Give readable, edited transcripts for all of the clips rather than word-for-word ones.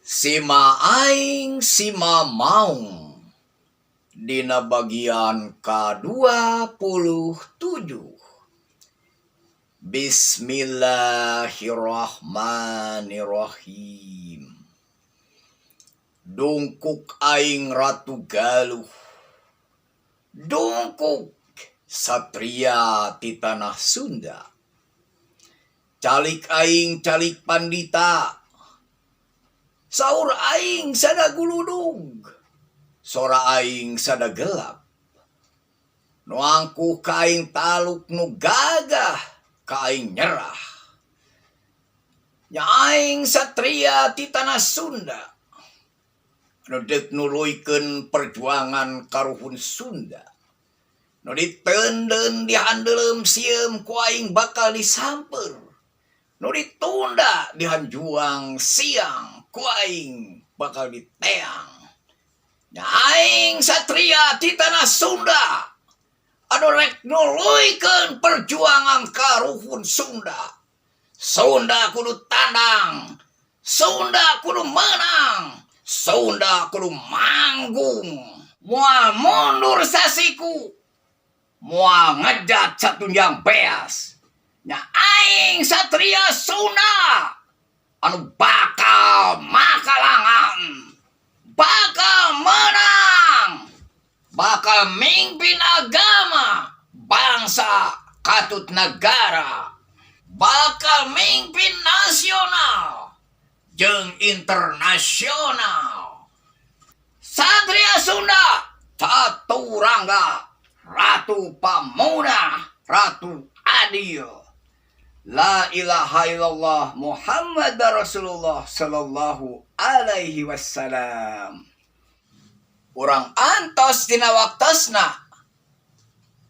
Sima aing sima maung dina bagian ke-27. Bismillahirrahmanirrahim. Dungkuk aing Ratu Galuh, dungkuk satria ti tanah Sunda. Calik aing calik pandita, saur aing sada guludug, sora aing sada gelap. Nuangku kaing taluk nu gagah, kaing nyerah. Nya aing satria ti tanah Sunda, nu deuk nuluykeun perjuangan karuhun Sunda. Nu diteundeun dihandeuleum sieum ku aing bakal disamper. Nu ditunda dihanjuang siang ku aing bakal diteang. Nya aing satria ti tanah Sunda, anu rek nuluykeun perjuangan karuhun Sunda. Sunda kudu tandang, Sunda kudu menang, Sunda kudu manggung. Moal mundur sasiku, moal ngejat satunjang beas. Nya aing satria Sunda anu bakal makalangan, bakal menang, bakal mimpin agama, bangsa, katut negara, bakal mimpin nasional jeung internasional. Satria Sunda, Caturangga, Ratu Pamunah, Ratu Adil. La ilaha illallah Muhammad Rasulullah sallallahu alaihi wasallam. Urang antos dina waktosna,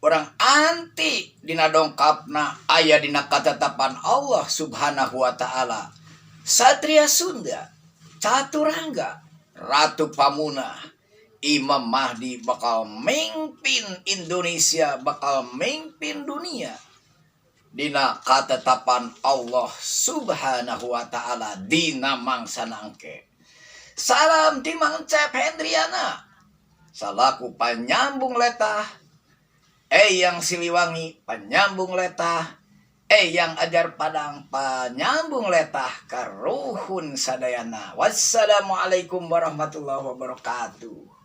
urang anti dina dongkapna aya dina katetapan Allah subhanahu wa ta'ala. Satria Sunda, Caturangga, Ratu Pamunah, Imam Mahdi bakal mimpin Indonesia, bakal mimpin dunia dina katetapan Allah subhanahu wa ta'ala dina mangsa nangke. Salam ti Mang Cep Hendriana salaku panyambung letah, Eyang Siliwangi panyambung letah, Eyang Ajar Padang panyambung letah karuhun sadayana. Wassalamualaikum warahmatullahi wabarakatuh.